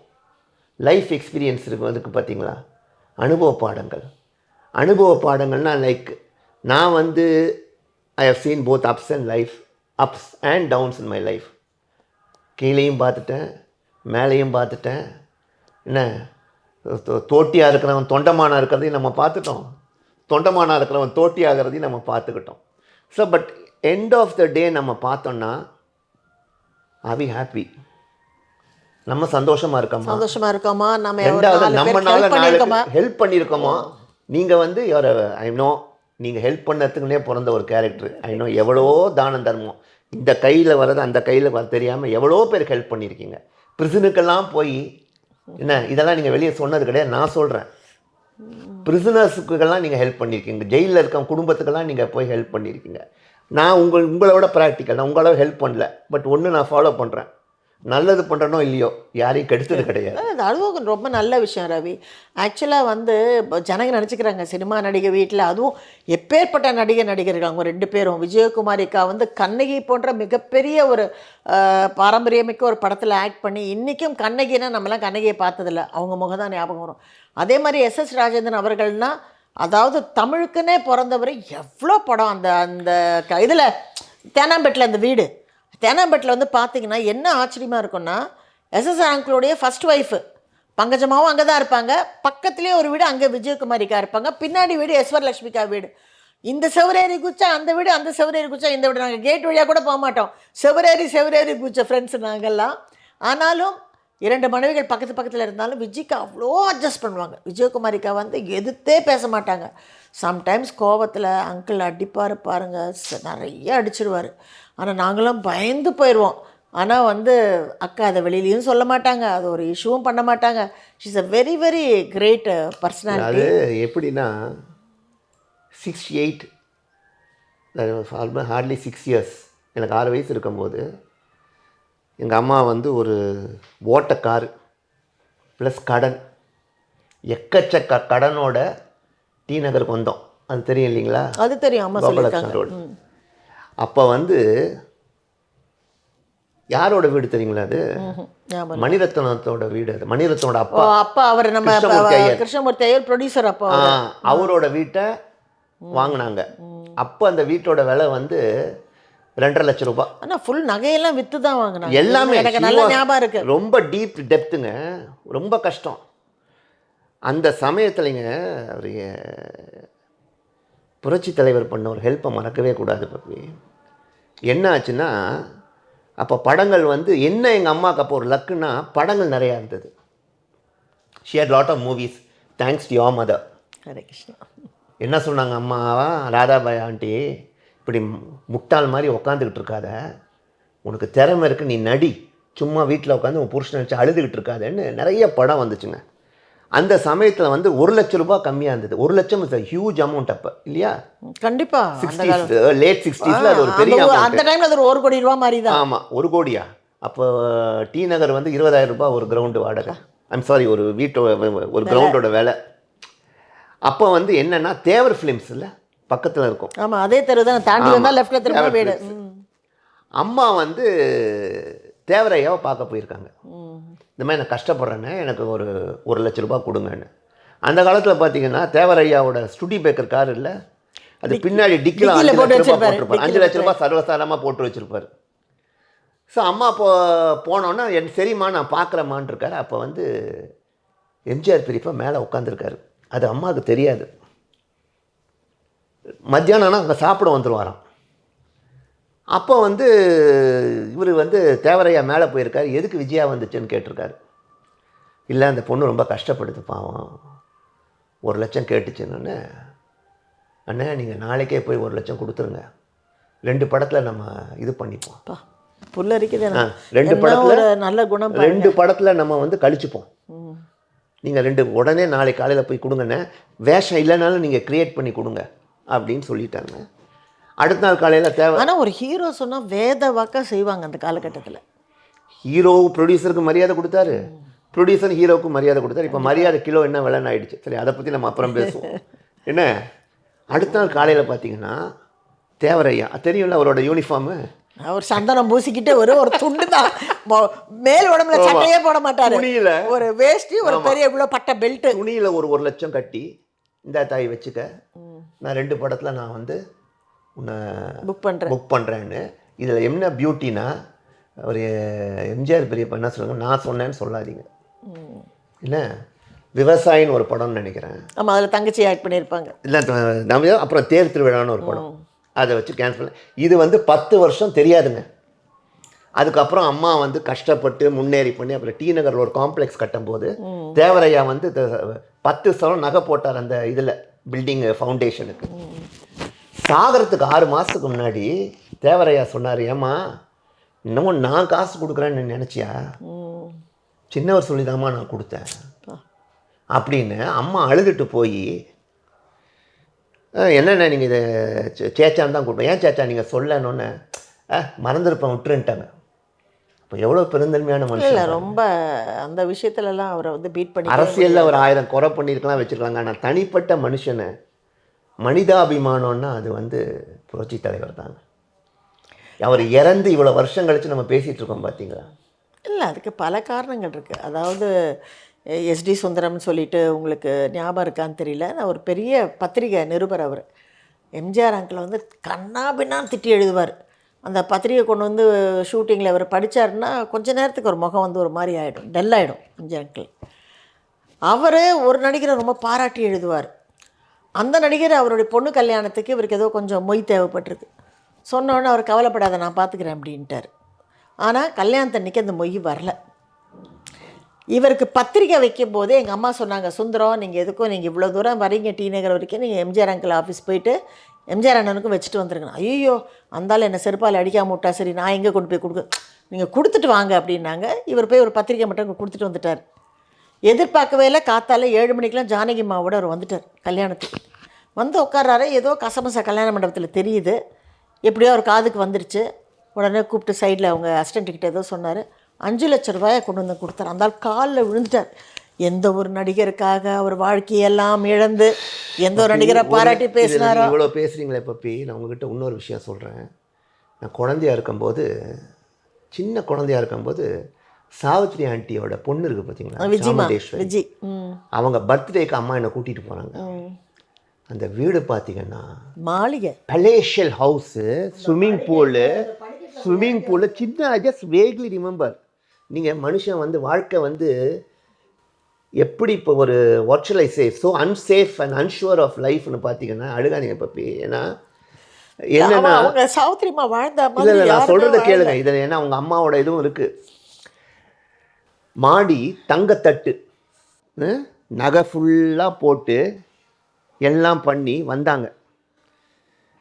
Speaker 2: லைஃப் எக்ஸ்பீரியன்ஸ் இருக்கும் அதுக்கு பார்த்தீங்களா, அனுபவ பாடங்கள். அனுபவ பாடங்கள்னால் லைக் நான் வந்து I have seen both ups and downs in my life. கீழேயும் பார்த்துட்டேன், மேலேயும் பார்த்துட்டேன். என்ன, தோட்டியாக இருக்கிறவன் தொண்டமானாக இருக்கிறதையும் நம்ம பார்த்துட்டோம், தொண்டமானாக இருக்கிறவன் தோட்டி ஆகிறதையும் நம்ம பார்த்துக்கிட்டோம். So but end of the day நம்ம பார்த்தோன்னா ஆர் வி ஹாப்பி? நம்ம சந்தோஷமாக இருக்கோமா,
Speaker 1: சந்தோஷமா இருக்கோமா, நம்ம ஒரு
Speaker 2: ரெண்டாவது
Speaker 1: 4 பேருக்கு
Speaker 2: நம்மனால
Speaker 1: help பண்ணியிருக்கோமா?
Speaker 2: ஹெல்ப் பண்ணியிருக்கோமா. நீங்கள் வந்து ஐ நோ நீங்கள் ஹெல்ப் பண்ணதுக்குன்னே பிறந்த ஒரு கேரக்டர். ஐ நோ எவ்வளோ தானம் தர்மம் இந்த கையில் வர்றது அந்த கையில் வர தெரியாமல் எவ்வளோ பேருக்கு ஹெல்ப் பண்ணியிருக்கீங்க. பிரிசனுக்கெல்லாம் போய் என்ன இதெல்லாம் நீங்கள் வெளியே சொன்னது கிடையாது, நான் சொல்கிறேன். பிரிசனர்ஸுக்கெல்லாம் நீங்கள் ஹெல்ப் பண்ணியிருக்கீங்க, ஜெயிலில் இருக்க குடும்பத்துக்கெல்லாம் நீங்கள் போய் ஹெல்ப் பண்ணியிருக்கீங்க. நான் உங்களோட ப்ராக்டிக்கல், நான் உங்களோட ஹெல்ப் பண்ணல. பட் ஒன்று நான் ஃபாலோ பண்ணுறேன், நல்லது பண்ணுறனோ இல்லையோ யாரையும் கெடுத்தது கிடையாது.
Speaker 1: அதுவும் ரொம்ப நல்ல விஷயம் ரவி. ஆக்சுவலாக வந்து இப்போ ஜனங்க நினச்சிக்கிறாங்க சினிமா நடிகை வீட்டில், அதுவும் எப்பேற்பட்ட நடிகர்கள் அவங்க 2 பேரும். விஜயகுமாரிக்கா வந்து கண்ணகி போன்ற மிகப்பெரிய ஒரு பாரம்பரியமிக்க ஒரு படத்தில் ஆக்ட் பண்ணி இன்றைக்கும் கண்ணகின்னா நம்மளாம் கண்ணகியை பார்த்ததில்ல, அவங்க முகம் தான் ஞாபகம் வரும். அதே மாதிரி எஸ்.எஸ். ராஜேந்திரன் அவர்கள்னா அதாவது தமிழுக்குன்னே பிறந்தவர். எவ்வளோ படம் அந்த அந்த இதில் தேனாம்பேட்டில் அந்த வீடு, தேனாம்பேட்டில் வந்து பார்த்தீங்கன்னா என்ன ஆச்சரியமாக இருக்குன்னா, எஸ்.எஸ். அங்கிளுடைய ஃபர்ஸ்ட் ஒய்ஃபு பங்கஜமாவும் அங்கே தான் இருப்பாங்க. பக்கத்துலேயே ஒரு வீடு, அங்கே விஜயகுமாரிக்கா இருப்பாங்க. பின்னாடி வீடு எஸ்வரலட்சுமிக்கா வீடு. இந்த செவரேறி குச்சா அந்த வீடு, அந்த செவரேறி குச்சா இந்த வீடு. நாங்கள் கேட் வழியாக கூட போக மாட்டோம், செவரேறி குச்ச ஃப்ரெண்ட்ஸு நாங்கள்லாம். ஆனாலும் 2 மனைவிகள் பக்கத்தில் இருந்தாலும் விஜய்க்கு அவ்வளோ அட்ஜஸ்ட் பண்ணுவாங்க. விஜயகுமாரிக்கா வந்து எதிர்த்தே பேச மாட்டாங்க. சம்டைம்ஸ் கோபத்தில் அங்கிள் அடிப்பார் பாருங்க, நிறைய அடிச்சிடுவார். ஆனால் நாங்களும் பயந்து போயிடுவோம். ஆனால் வந்து அக்கா அதை வெளியிலையும் சொல்ல மாட்டாங்க, அது ஒரு இஷ்யூவும் பண்ண மாட்டாங்க. She is a very very great personality.
Speaker 2: அது எப்படின்னா 68 ஆல்மோஸ்ட் ஹார்ட்லி 6 இயர்ஸ், எனக்கு 6 வயசு இருக்கும்போது எங்கள் அம்மா வந்து ஒரு ஓட்ட காரு ப்ளஸ் கடன், எக்கச்சக்க கடனோட டி நகருக்கு வந்தோம். அது தெரியும் இல்லைங்களா?
Speaker 1: அது தெரியும், அம்மா சொல்லியிருக்காங்க.
Speaker 2: ரோடு. அப்போ வந்து யாரோட வீடு தெரியுங்களா? அது மணிரத்னத்தோட வீடு. அது மணிரத்னோட அப்பா
Speaker 1: அவர் நம்ம கிருஷ்ணமூர்த்தி ஐயர் ப்ரொடியூசர். அப்பா
Speaker 2: அவரோட வீட்டை வாங்கினாங்க. அப்போ அந்த வீட்டோட விலை வந்து 2.5 லட்சம் ரூபாய்.
Speaker 1: ஆனால் ஃபுல் நகையெல்லாம் விற்று தான் வாங்கினாங்க.
Speaker 2: எல்லாமே
Speaker 1: எனக்கு நல்ல ஞாபகம் இருக்கு.
Speaker 2: ரொம்ப டீப் டெப்த்துங்க, ரொம்ப கஷ்டம். அந்த சமயத்துலங்க அவர் புரட்சி தலைவர் பண்ண ஒரு ஹெல்ப்பை மறக்கவே கூடாது பப்பி. என்ன ஆச்சுன்னா, அப்போ படங்கள் வந்து என்ன எங்கள் அம்மாவுக்கு அப்போ ஒரு லக்குன்னா படங்கள் நிறையா இருந்தது. She had lot of movies thanks to your mother.
Speaker 1: Hare Krishna.
Speaker 2: என்ன சொன்னாங்க அம்மாவா, ராதாபாய் ஆண்டி இப்படி முட்டாள் மாதிரி உட்காந்துக்கிட்டு இருக்காத, உனக்கு திறமை இருக்குது, நீ நடி, சும்மா வீட்டில் உட்காந்து உன் புருஷனை வச்சு அழுதுகிட்டு இருக்காதுன்னு நிறைய படம் வந்துச்சுங்க. அந்த சமயத்தில் வந்து 1 லட்சம் ரூபாய் கம்மியாக இருந்தது. 1 லட்சம் இஸ் ஹியூஜ் அமௌண்ட் அப்போ இல்லையா?
Speaker 1: கண்டிப்பாக
Speaker 2: லேட் 60s அது ஒரு பெரிய
Speaker 1: அந்த டைமில் அது 1 கோடி ரூபா மாதிரி தான்.
Speaker 2: ஆமாம், 1 கோடியா? அப்போ டி நகர் வந்து 20,000 ரூபாய் ஒரு கிரவுண்டு வாடகை. சாரி, ஒரு ஒரு கிரவுண்டோட விலை. அப்போ வந்து என்னென்னா தேவர் ஃபிலிம்ஸ் இல்லை பக்கத்தில் இருக்கும்.
Speaker 1: ஆமாம், அதே தெரு தான், தாண்டி வந்தால் லெஃப்ட்டில் திரும்ப வீடு.
Speaker 2: அம்மா வந்து தேவரையாவை பார்க்க போயிருக்காங்க. இந்த மாதிரி நான் கஷ்டப்படுறேன்னு, எனக்கு ஒரு 1 லட்சம் ரூபாய் கொடுங்கன்னு. அந்த காலத்தில் பார்த்தீங்கன்னா தேவரையாவோட ஸ்டுடி பேக்கர் கார் இல்லை, அது பின்னாடி டிக்கில் 5 லட்சம் ரூபாய் போட்டிருப்பார். 5 லட்சம் ரூபாய் சர்வசாதாரணமாக போட்டு வச்சுருப்பார். ஸோ அம்மா போனோன்னா சரிம்மா நான் பார்க்குறேம்மான் இருக்காரு. அப்போ வந்து எம்ஜிஆர் பெரியப்பா மேலே உட்காந்துருக்காரு. அது அம்மாவுக்கு தெரியாது. மத்தியானம்னா அங்கே சாப்பிட வந்துடுவாராம். அப்போ வந்து இவர் வந்து தேவரையா மேலே போயிருக்காரு, எதுக்கு விஜயா வந்துச்சுன்னு கேட்டிருக்காரு. இல்லை அந்த பொண்ணு ரொம்ப கஷ்டப்படுது பாவம், 1 லட்சம் கேட்டுச்சுன்னு. அண்ணே நீங்கள் நாளைக்கே போய் 1 லட்சம் கொடுத்துருங்க, 2 படத்தில் நம்ம இது பண்ணிப்போம்.
Speaker 1: புல்லரிக்குது.
Speaker 2: 2 படத்தில்
Speaker 1: நல்ல குணம்,
Speaker 2: 2 படத்தில் நம்ம வந்து கழிச்சுப்போம். நீங்கள் 2 உடனே நாளை காலையில் போய் கொடுங்கண்ணே, வேஷம் இல்லைனாலும் நீங்கள் க்ரியேட் பண்ணி கொடுங்க அப்படின்னு சொல்லிட்டாங்க. அடுத்த நாள் காலையில் தேவை. ஆனால்
Speaker 1: ஒரு ஹீரோ சொன்னால் வேத வாக்கா செய்வாங்க அந்த காலகட்டத்தில்.
Speaker 2: ஹீரோ ப்ரொடியூசருக்கு மரியாதை கொடுத்தாரு, ப்ரொடியூசர் ஹீரோவுக்கு மரியாதை கொடுத்தாரு. இப்போ மரியாதை கிலோ என்ன விலைன்னு ஆயிடுச்சு. சரி, அதை பற்றி நம்ம அப்புறம் பேசுவோம். என்ன, அடுத்த நாள் காலையில் பார்த்தீங்கன்னா தேவரையா தெரியும்ல, அவரோட யூனிஃபார்மு,
Speaker 1: அவர் சந்தனம் பூசிக்கிட்டு ஒரு துண்டு தான், மேல் உடம்புல சட்டையே போட மாட்டார், துணியில் ஒரு வேஷ்டி, ஒரு பெரிய இவ்வளோ பட்டை பெல்ட்டு,
Speaker 2: துணியில் 1 லட்சம் கட்டி இந்த தாய் வச்சுக்க, நான் 2 படத்தில் நான் வந்து உன்னை புக் பண்ணுறேன்னு. இதில் என்ன பியூட்டினா, ஒரு எம்ஜிஆர் பெரியப்பா என்ன சொல்லுவாங்க, நான் சொன்னேன்னு சொல்லாதீங்க. என்ன விவசாயின்னு ஒரு படம்னு நினைக்கிறேன்.
Speaker 1: ஆமாம், அதில் தங்கச்சி ஆக்ட் பண்ணியிருப்பாங்க.
Speaker 2: இல்லை நம்ம அப்புறம் தேர் திருவிழான்னு ஒரு படம், அதை வச்சு கேன்சல் பண்ண. இது வந்து 10 வருஷம் தெரியாதுங்க. அதுக்கப்புறம் அம்மா வந்து கஷ்டப்பட்டு முன்னேறி பண்ணி அப்புறம் டி நகரில் ஒரு காம்ப்ளெக்ஸ் கட்டும்போது தேவரையா வந்து 10 சவரம் நகை போட்டார் அந்த இதில் பில்டிங் ஃபவுண்டேஷனுக்கு. சாகரத்துக்கு 6 மாதத்துக்கு முன்னாடி தேவரையா சொன்னார், ஏம்மா இன்னமும் நான் காசு கொடுக்குறேன்னு நினச்சியா? சின்னவர் சொல்லிதாம்மா நான் கொடுத்தேன் அப்படின்னு அம்மா அழுதுட்டு போய், என்னென்ன நீங்கள் இதை சேச்சான்னு தான் கொடுப்பேன், ஏன் சேச்சா நீங்கள் சொல்லணுன்னு மறந்துருப்பேன் விட்டுருன்ட்டாங்க. இப்போ எவ்வளோ பெருந்தன்மையான மனுஷன்.
Speaker 1: இல்லை ரொம்ப அந்த விஷயத்துலலாம் அவரை வந்து பீட் பண்ணி
Speaker 2: அரசியலில் ஒரு 1000 குறை பண்ணியிருக்கலாம் வச்சுருக்காங்க. ஆனால் தனிப்பட்ட மனுஷனை மனிதாபிமானம்னா அது வந்து புரட்சி தலைவர் தாங்க. அவர் இறந்து இவ்வளோ வருஷம் கழித்து நம்ம பேசிகிட்டு இருக்கோம் பார்த்தீங்களா?
Speaker 1: இல்லை, அதுக்கு பல காரணங்கள் இருக்குது. அதாவது எஸ்டி சுந்தரம்னு சொல்லிட்டு உங்களுக்கு ஞாபகம் இருக்கான்னு தெரியல, நான் ஒரு பெரிய பத்திரிகை நிருபர். அவர் எம்ஜிஆர் அங்கிளை வந்து கண்ணாபின்னான்னு திட்டி எழுதுவார். அந்த பத்திரிகை கொண்டு வந்து ஷூட்டிங்கில் அவர் படித்தாருன்னா கொஞ்ச நேரத்துக்கு ஒரு முகம் வந்து ஒரு மாதிரி ஆகிடும், டல் ஆகிடும் எம்ஜிஆர் அங்கிள். அவர் ஒரு நடிகரை ரொம்ப பாராட்டி எழுதுவார். அந்த நடிகர் அவருடைய பொண்ணு கல்யாணத்துக்கு இவருக்கு ஏதோ கொஞ்சம் மொய் தேவைப்பட்டிருக்கு. சொன்னோன்னே அவர் கவலைப்படாத நான் பார்த்துக்கிறேன் அப்படின்ட்டார். ஆனால் கல்யாணத்தன்னைக்கு அந்த மொய் வரல. இவருக்கு பத்திரிக்கை வைக்கும் போதே எங்கள் அம்மா சொன்னாங்க, சுந்தரம் நீங்கள் எதுக்கும் நீங்கள் இவ்வளோ தூரம் வரீங்க டி நகர் வரைக்கும், நீங்கள் எம்ஜிஆர் அங்கிள் ஆஃபீஸ் போயிட்டு எம்ஜிஆர் அண்ணனுக்கும் வச்சுட்டு வந்துருங்க. ஐயோ அந்தாலும் என்னை செருப்பால் அடிக்காம விட்டா சரி, நான் எங்கே கொண்டு போய் கொடுக்க, நீங்கள் கொடுத்துட்டு வாங்க அப்படின்னாங்க. இவர் போய் ஒரு பத்திரிக்கை மட்டும் கொடுத்துட்டு வந்துட்டார். எதிர்பார்க்கவே இல்லை, காத்தால 7 மணிக்கெலாம் ஜானகி அம்மாவோட அவர் வந்துட்டார் கல்யாணத்துக்கு. வந்து உட்கார்றாரு, ஏதோ கசமசா கல்யாண மண்டபத்தில் தெரியுது. எப்படியோ அவர் காதுக்கு வந்துருச்சு. உடனே கூப்பிட்டு சைடில் அவங்க அசிஸ்டண்ட்டுக்கிட்ட ஏதோ சொன்னார். 5 லட்ச ரூபாயை கொண்டு வந்து கொடுத்தார். அந்த ஆள் காலில் விழுந்துட்டார். எந்த ஒரு நடிகருக்காக அவர் வாழ்க்கையெல்லாம் இழந்து எந்த ஒரு நடிகரை பாராட்டி பேசினாரோ.
Speaker 2: இவ்வளோ பேசுகிறீங்களே பப்பி, நான் உங்ககிட்ட இன்னொரு விஷயம் சொல்கிறேன். நான் குழந்தையாக இருக்கும்போது, சின்ன குழந்தையாக இருக்கும்போது, சாவித்ரி ஆண்டியோட பொண்ணு இருக்குது பார்த்தீங்களா, விஜய், அவங்க பர்த்டேக்கு அம்மா என்னை கூட்டிகிட்டு போகிறாங்க. அந்த வீடு பார்த்தீங்கன்னா
Speaker 1: மாளிகை,
Speaker 2: பலேஷியல் ஹவுஸு, ஸ்விம்மிங் பூலு சின்ன. I just vaguely remember. நீங்கள் மனுஷன் வந்து வாழ்க்கை வந்து எப்படி இப்போ ஒரு what shall I safe so unsafe and unsure of லைஃப்னு பார்த்தீங்கன்னா அழுகாதீங்க பப்பி. ஏன்னா என்னென்னா
Speaker 1: சாவித்திரிமா வாழ்ந்த
Speaker 2: இல்லை, நான் சொல்கிறத கேளுங்க. இதில் ஏன்னா அவங்க அம்மாவோட இதுவும் இருக்குது. மாடி தங்கத்தட்டு, நகை ஃபுல்லாக போட்டு எல்லாம் பண்ணி வந்தாங்க.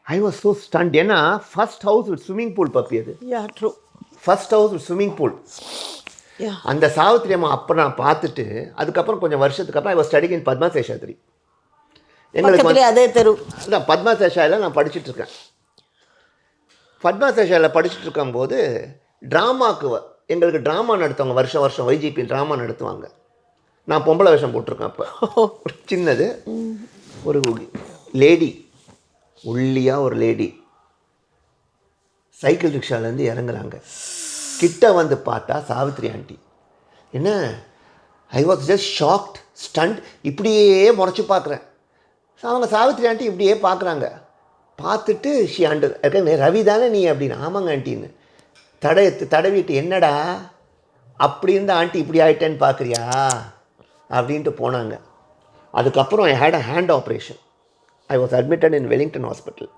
Speaker 2: I was so stunned. ஏன்னா first house with swimming pool Pappi. அது first house with swimming pool. அந்த சாவித்திரி அம்மா அப்போ நான் பார்த்துட்டு, அதுக்கப்புறம் கொஞ்சம் வருஷத்துக்கு அப்புறம் I was studying in Padma Seshadri. எங்களுக்கு
Speaker 1: அதே தெரு
Speaker 2: இல்லை, பத்மா சேஷாவில் நான் படிச்சுட்டு இருக்கேன். பத்மா சேஷாவில் படிச்சுட்டு இருக்கும்போது ட்ராமாவுக்கு எங்களுக்கு ட்ராமா நடத்துவாங்க. வருஷம் வருஷம் YGP ட்ராமா நடத்துவாங்க. நான் பொம்பளை வேஷம் போட்டிருக்கேன். அப்போ ஒரு சின்னது ஒரு லேடி, ஒல்லியாக ஒரு லேடி சைக்கிள் ரிக்ஷாலேருந்து இறங்குறாங்க. கிட்ட வந்து பார்த்தா சாவித்ரி ஆண்டி. என்ன, I was just shocked, stunned. இப்படியே முறைச்சி பார்க்குறேன். அவங்க சாவித்ரி ஆண்டி இப்படியே பார்க்குறாங்க. பார்த்துட்டு ஷி ஆண்டு ரவி தானே நீ அப்படின்னு. ஆமாங்க ஆண்டின்னு தடவிட்டு, என்னடா அப்படி இருந்த ஆண்டி இப்படி ஆகிட்டேன்னு பார்க்குறியா அப்படின்ட்டு போனாங்க. அதுக்கப்புறம் I had a hand operation. I was admitted in Wellington hospital.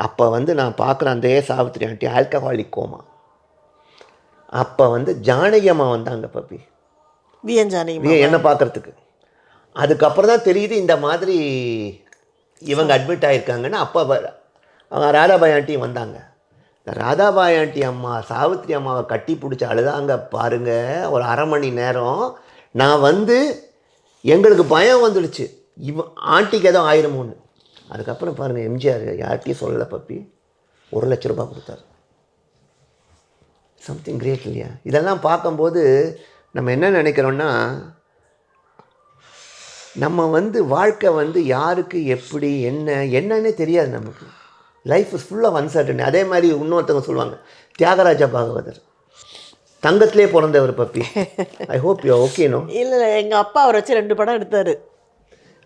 Speaker 2: அப்போ வந்து நான் பார்க்குறேன் அந்த சாவித்ரி ஆண்டி ஆல்கஹாலிக் கோமா. அப்போ வந்து ஜானகி அம்மா வந்தாங்க பப்பி, என்ன பார்க்குறதுக்கு. அதுக்கப்புறம் தான் தெரியுது இந்த மாதிரி இவங்க அட்மிட் ஆகியிருக்காங்கன்னு. அப்போ அவங்க ராதாபாய் ஆண்டியும் வந்தாங்க. இந்த ராதாபாய் ஆண்டி அம்மா சாவித்ரி அம்மாவை கட்டி பிடிச்சி அழுதாங்க பாருங்கள், ஒரு 1/2 மணி நேரம். நான் வந்து எங்களுக்கு பயம் வந்துடுச்சு, ஆண்டிக்கு ஏதோ ஆயிரமோன்னு. அதுக்கப்புறம் பாருங்கள், எம்ஜிஆர் யார்கிட்டையும் சொல்லலை பப்பி, 1 லட்ச ரூபா கொடுத்தாரு. சம்திங் கிரேட் இல்லையா? இதெல்லாம் பார்க்கும்போது நம்ம என்ன நினைக்கிறோன்னா, நம்ம வந்து வாழ்க்கை வந்து யாருக்கு எப்படி என்னன்னே தெரியாது நமக்கு. Life is full of uncertainty. அதே மாதிரி இன்னொருத்தவங்க சொல்லுவாங்க, தியாகராஜா பாகவதர் தங்கத்திலே பிறந்தவர் பப்பி. ஐ ஹோப் யூ ஓகேனோ.
Speaker 1: இல்லை, எங்கள் அப்பா அவரை வச்சு 2 படம் எடுத்தார்.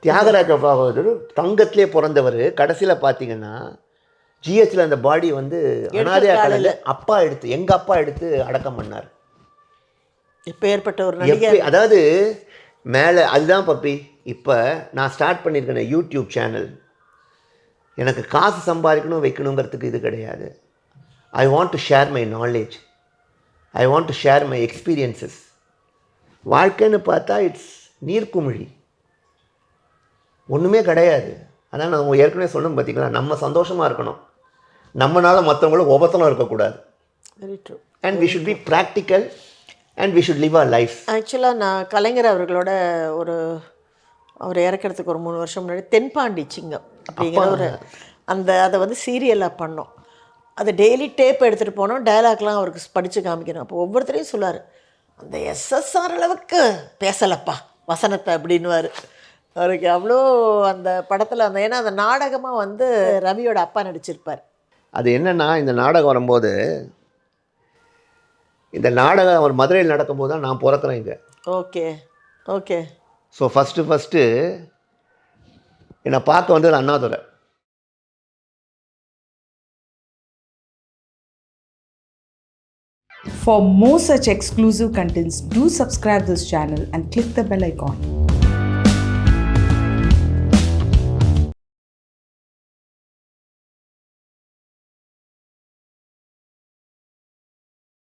Speaker 2: தியாகராஜ பாகவதர் தங்கத்திலே பிறந்தவர். கடைசியில் பார்த்தீங்கன்னா ஜிஹெச்சில் அந்த பாடி வந்து அனாதையா கடலில் அப்பா எடுத்து, எங்கள் அப்பா எடுத்து அடக்கம் பண்ணார்.
Speaker 1: இப்போ ஏற்பட்ட ஒரு நடிகை.
Speaker 2: அதாவது மேலே அதுதான் பப்பி. இப்போ நான் ஸ்டார்ட் பண்ணியிருக்கேன் யூடியூப் சேனல். எனக்கு காசு சம்பாதிக்கணும் வைக்கணுங்கிறதுக்கு இது கிடையாது. ஐ want to share my knowledge. I want to share my experiences. வாழ்க்கைன்னு பார்த்தா இட்ஸ் நீர்க்குமிழி, ஒன்றுமே கிடையாது. அதான் நான் ஏற்கனவே சொன்னேன் பார்த்தீங்களா, நம்ம சந்தோஷமாக இருக்கணும், நம்மளால் மற்றவங்களும் உபத்தனம் இருக்கக்கூடாது.
Speaker 1: Very true.
Speaker 2: And we should be practical and we should live our life.
Speaker 1: ஆக்சுவலாக நான் கலைஞர் அவர்களோட அவர் இறக்கிறதுக்கு ஒரு 3 வருஷம் முன்னாடி தென்பாண்டி சிங்கம் அப்படிங்கிற அதை வந்து சீரியலாக பண்ணோம். அதை டெய்லி டேப் எடுத்துகிட்டு போனோம், டயலாக்லாம் அவருக்கு படித்து காமிக்கணும். அப்போ ஒவ்வொருத்தரையும் சொல்லார், அந்த எஸ்எஸ்ஆர் அளவுக்கு பேசலப்பா வசனத்தை அப்படின்னுவார். அவருக்கு அவ்வளோ அந்த படத்தில் ஏன்னா அந்த நாடகமாக வந்து ரவியோட அப்பா நடிச்சிருப்பார்.
Speaker 2: அது என்னென்னா, இந்த நாடகம் வரும்போது, இந்த நாடகம் ஒரு மதுரையில் நடக்கும்போது தான் நான் பிறக்கிறேன் இங்கே.
Speaker 1: Okay okay.
Speaker 2: ஸோ ஃபஸ்ட்டு என்னை பார்க்க வந்தது Annadurai.
Speaker 3: For more such exclusive contents, do subscribe this channel and click the bell icon.